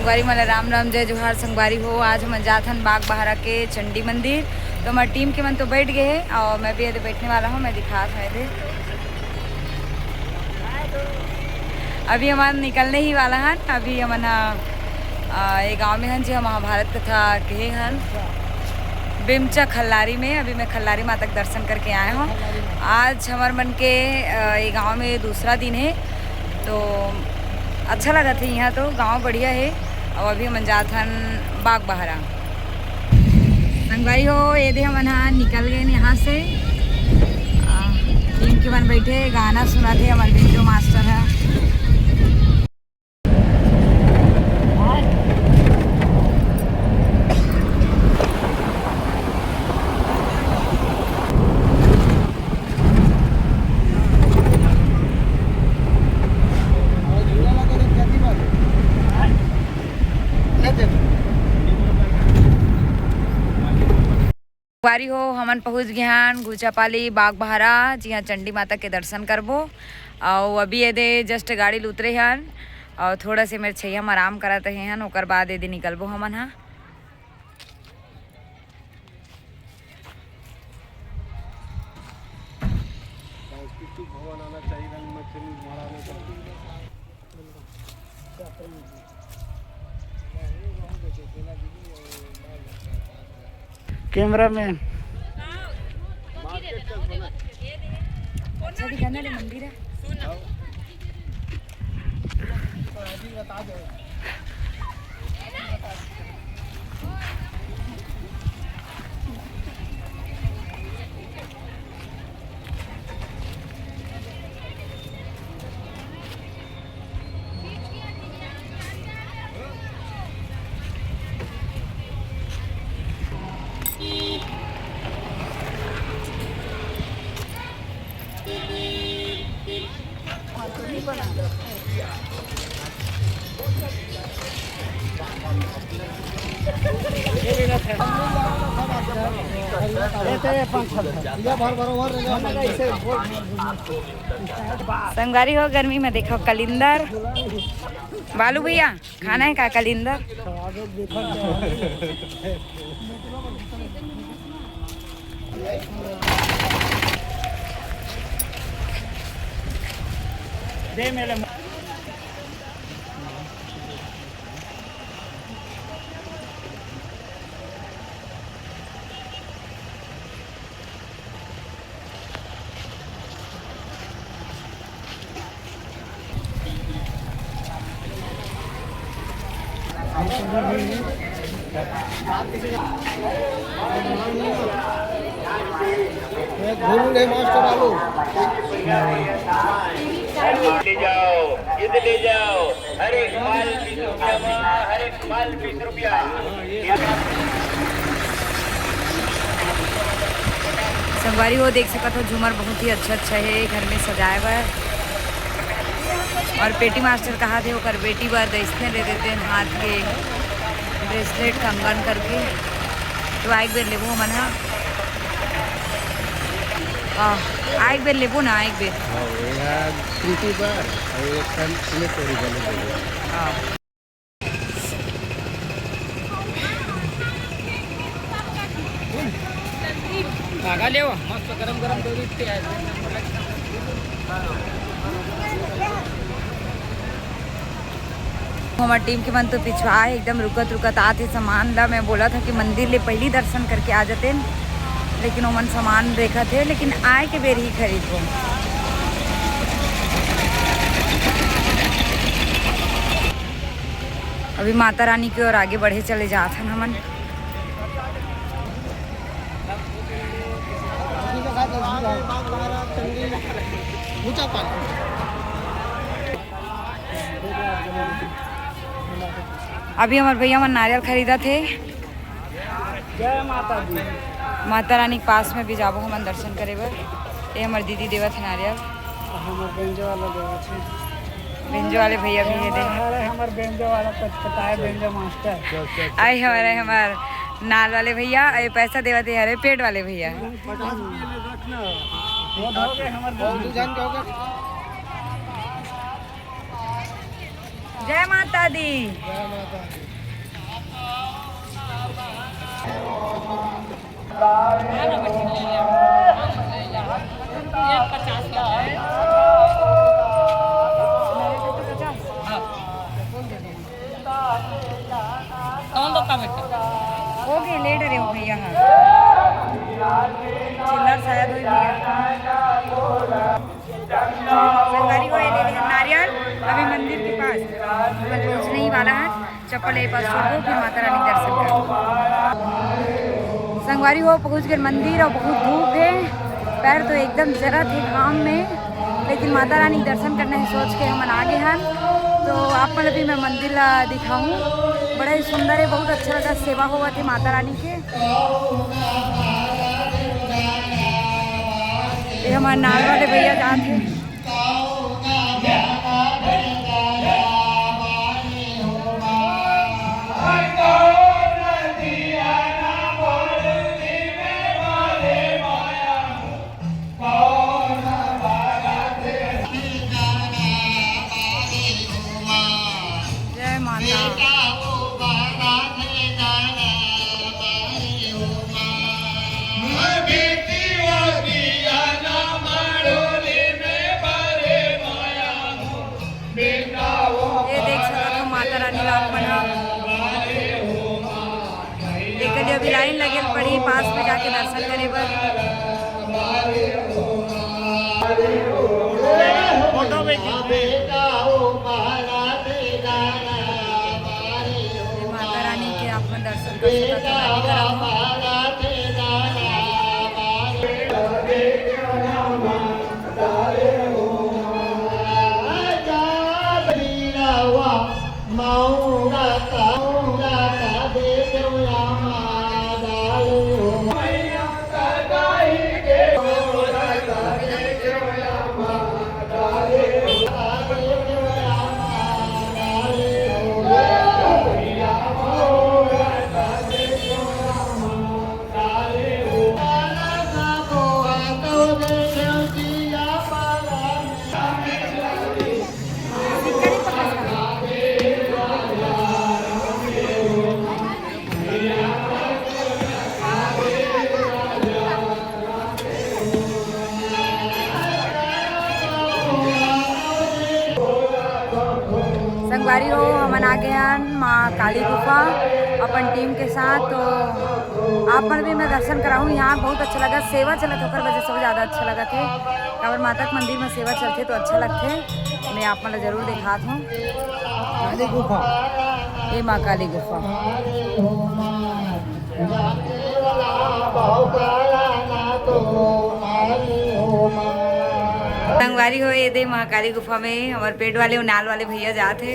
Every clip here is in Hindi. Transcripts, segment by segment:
संगवारी मला राम राम जय जोहार संगवारी हो। आज हम जाथन बाग बहारा के चंडी मंदिर। तो हमारी टीम के मन तो बैठ गए हैं और मैं भी यदि बैठने वाला हूँ। मैं दिखा था यदि अभी हमारा निकलने ही वाला है। अभी हम एक गांव में हैं जो महाभारत कथा कहे हैं बिमचा खल्लारी में। अभी मैं खल्लारी माता का दर्शन करके आया हूँ। आज हमारे मन के ये गांव में दूसरा दिन है तो अच्छा लगा था। यहाँ तो गांव बढ़िया है। और अभी हम जाथन बाग बहारा संगवारी हो। यदि हम निकल गए यहाँ से टीम के मन बैठे गाना सुना थे। हमारे जो मास्टर है संगवारी हो। हमन पहुँच गए हैं घुचापाली बाग बहारा जी हाँ चंडी माता के दर्शन करबो। और अभी यदि जस्ट गाड़ी उतरे हैं और थोड़ा से मेरे छैया में आराम करते हैं। ओकर बाद यदि निकलबो हमन हाँ। कैमरा मैन अच्छा दिखाने वाले मंदिर है। संगवारी हो गर्मी में देखो कलिंदर बालू भैया खाना है का कलिंदर। दे मेरे मास्टर आलू ले जाओ ले जाओ। हर एक माल 20 रुपया, हर एक माल 20 रुपया। संगवारी हो देख सकते हो झूमर बहुत ही अच्छा है। घर में सजाया हुआ है। और पेटी मास्टर कहा थे वो बेटी बार इसने दे देते हैं हाथ के ब्रेसलेट कंगन करके। तो आएक बेर लेबो मन हाँ आएक बेर लेबो ना आएक बेर प्रीति बार और एक टाइम ले तोरी बोले धागा ले मस्त गरम गरम डोरी पे हमारी टीम के मन तो पिछवा एकदम रुकत आते सामान ला। मैं बोला था कि मंदिर ले पहली दर्शन करके आ जाते लेकिन वो मन सामान देखा थे लेकिन आए के बेर ही खरीदो। अभी माता रानी की ओर आगे बढ़े चले जाते हैं हमन। अभी हमारे भैया मन नारियल खरीदा थे। जय माता दी। माता रानी के पास में भी जाबो हम दर्शन करे बर। ये हमारे दीदी देवत है नारियल। बेंजो वाले भैया भी ये दे। हमारे बेंजो वाला कटकटाए बेंजो मास्टर आए हमारे नाल वाले भैया पैसा देवा दे हरे पेट वाले भैया। जय माता दी। जय माता दी। कौन दो का बेटा हो गए लेट रहे हो भैया। हाँ चिल्लर शायद हुई भैया। सरकारी को ये ले लिया नारियल। अभी मंदिर के पास मैं पहुँचने ही वाला है। चप्पल ये पास छोड़ दो, फिर माता रानी दर्शन करो। संगवारी हो पहुँच गए मंदिर और बहुत धूप है। पैर तो एकदम जरा थे घाम में, लेकिन माता रानी दर्शन करने है सोच के हम आ गए हैं। तो आप मतलब भी मैं मंदिर दिखाऊँ, बड़ा ही सुंदर है, बहुत अच्छा लगा। सेवा हुआ थे माता रानी के। ये हमारे नाल वाले भैया जाते हैं। जय माता। अभी लाइन लगे पड़ी पास में जाके दर्शन करे बर। माता रानी के आप दर्शन कर संगवारी हो हमन आ गए हैं माँ काली गुफा अपन टीम के साथ। तो आप पर भी मैं दर्शन कराऊँ, यहाँ बहुत अच्छा लगा। सेवा चलत होकर वजह से ज़्यादा अच्छा लगा थे। काबर माता के मंदिर में सेवा चलते तो अच्छा लगते। मैं आप मतलब जरूर दिखात हूँ। काली गुफा, ये माँ काली गुफा। संगवारी हो ये दे महाकाली गुफा में हमारे पेट वाले और नाल वाले भैया जाते।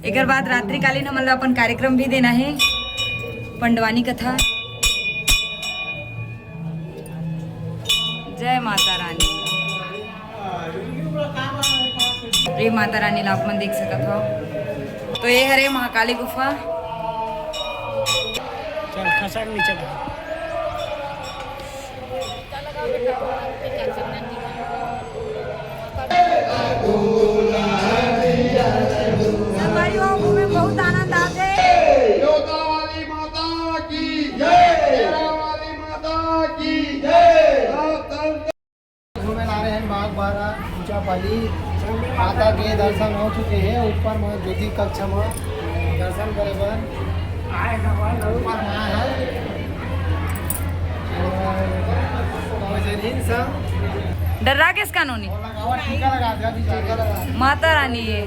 एक बाद रात्रिकालीन मतलब अपन कार्यक्रम भी देना है, पंडवानी कथा। जय माता रानी। ये माता रानी ला अपन देख सकत हो। तो ये हरे महाकाली गुफा। चल खसक नीचे संगवारी हो घूमे बहुत आनंद आते। वाली माता की जय, वाली माता की जय। घूमे ला रहे हैं बाग बारा ऊंचा पाली। माता के दर्शन हो चुके हैं। ऊपर में ज्योति कक्ष में दर्शन करे बर ऊपर में है। डर्रा किस कानूनी टीका लगा दिया, टीका लगा। माता रानी है।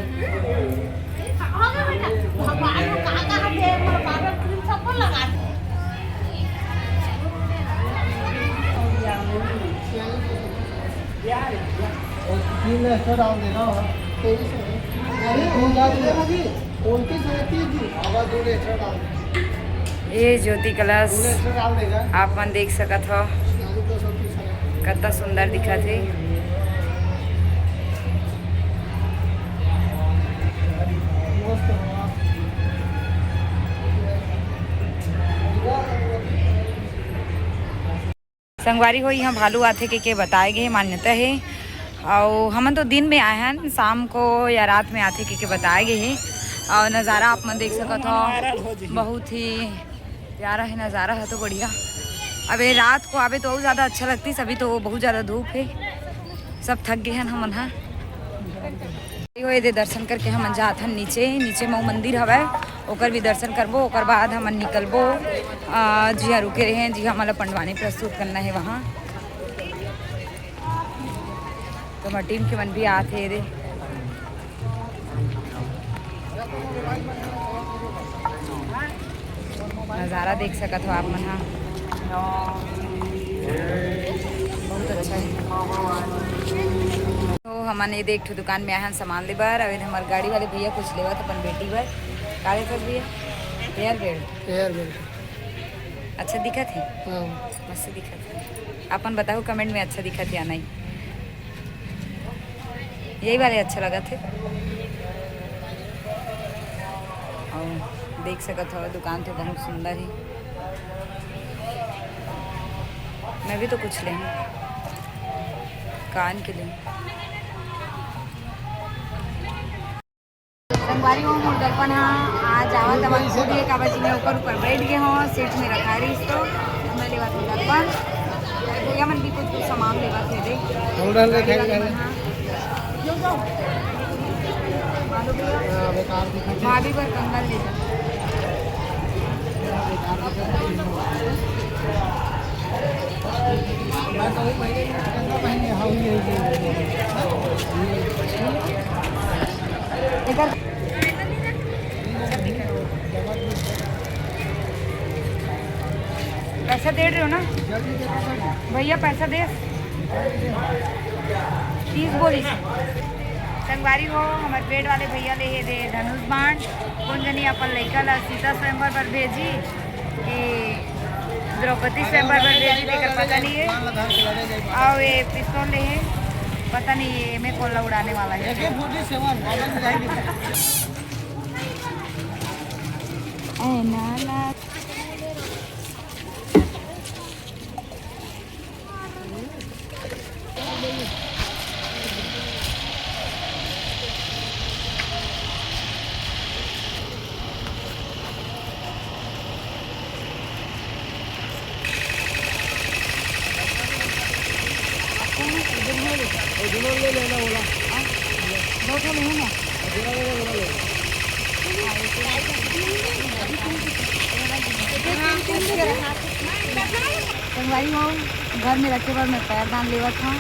तीन एक्स्ट्रा डाल देना। ये ज्योति कलश डाल देगा। आप मन देख सकत हो, कितना सुंदर दिखत है। संगवारी हो यहाँ भालू आथे के बताए गए मान्यता है। और हम तो दिन में आए हैं, शाम को या रात में आते के बताए गए हैं। और नज़ारा आप मन देख सकत हो, बहुत ही प्यारा है नज़ारा है तो बढ़िया। अब ये रात को आवे तो और ज़्यादा अच्छा लगती, सभी तो बहुत ज़्यादा धूप है, सब थक गए हैं हमन हा। दे दर्शन करके हम जात हन नीचे में मंदिर हवै, ओकर भी दर्शन करबो, ओकर बाद हमन निकलबो जिहाँ रुके रहे हैं, जिहाँ हमारा पंडवानी प्रस्तुत करना है वहाँ। तो हमारी टीम के मन भी आते रे। नज़ारा देख सकत हो आप मन हा, बहुत अच्छा है। तो हमने एक ठो दुकान में आए हैं सामान ले बार। अभी हमारे गाड़ी वाले भैया कुछ लेवा था अपन बेटी बार काले तक भैया हेयर बेल्ट अच्छा दिखा थे, मस्त दिखा थे। अपन बताओ कमेंट में अच्छा दिखा थे या नहीं, यही वाले अच्छा लगा थे। और देख सकत हो दुकान तो बहुत सुंदर है। मैं भी तो कुछ ले कान के लिए संगवारी हो मोर दर्पण आज आवत अब खुद एक आवाज में ऊपर बैठ गए हो, सीट में रखा रही तो मैं लेवा था दर्पण। भैया मन भी कुछ सामान लेवा थे दे भाभी पर कंगन ले पैसा दे रहे हो ना भैया, पैसा दे 30 बोली संगवारी हो। हमारे पेट वाले भैया ले दे धनुष बाण कौन जनी अपन लड़का ला सीता स्वयंवर पर भेजी कि द्रौपदी स्वयंवर पर भेजी देकर पता नहीं है। और ये पिस्तौल ले है, पता नहीं ये में कौन ला उड़ाने वाला है। ले लेना बोला दो ठो नहीं ना संगवारी हो। घर में रखे बार मैं पैरदान लेवत था,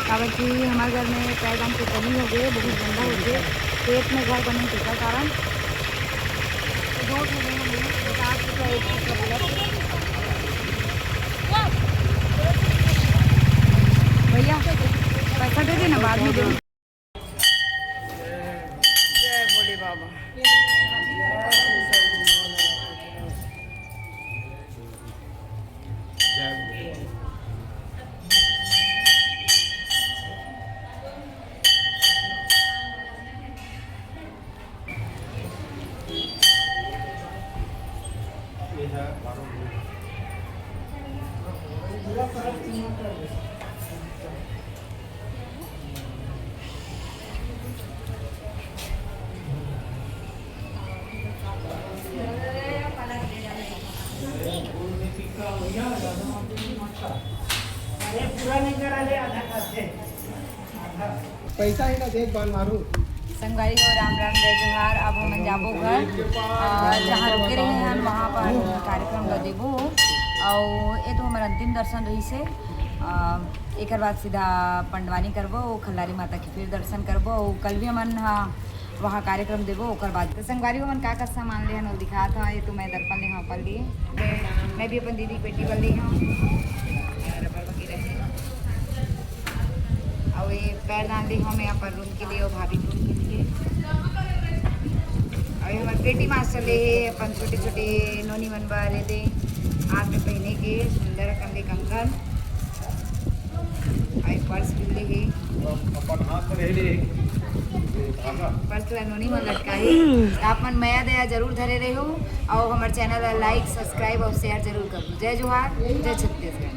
काबर कि हमारे घर में पैरदान की कमी हो गई, बहुत गंदा हो गए, पेट में घर बने के कारण दो ठो भैया पैसा दे देना बाद में दे। जय भोले बाबा। पैसा ही ना देख बाल मारू संगवारी को राम राम जय जोहार। अब हम जाबो घर जहाँ रुके रहे हैं वहाँ पर कार्यक्रम कर देबो। और ये तो हमारा अंतिम दर्शन रही से एक बाद सीधा पंडवानी करबो, खल्लारी माता के फिर दर्शन करबो। कल भी हमन वहाँ कार्यक्रम देबो। ओकर बाद तो संगवारी को मन का सामान ले हन वो दिखा था। ये तो मैं दर्पण ले अपन लिए, मैं भी अपन दीदी पेटी वाली हूँ रबड़ वगैरह है। और ये पैरदान ली हूँ मैं यहाँ पर रूम के लिए और भाभी रूम के लिए। और ये हमारे पेटी मास्टर ले है अपन छोटे छोटे नोनी बनवा ले दे हाथ में पहने के सुंदर कंधे कंगन। और पर्स भी ले है, पर्स नोनी में लटका है। आप मन माया दया जरूर धरे रहे हो और हमारे चैनल लाइक सब्सक्राइब और शेयर जरूर करो। जय जोहार, जय छत्तीसगढ़।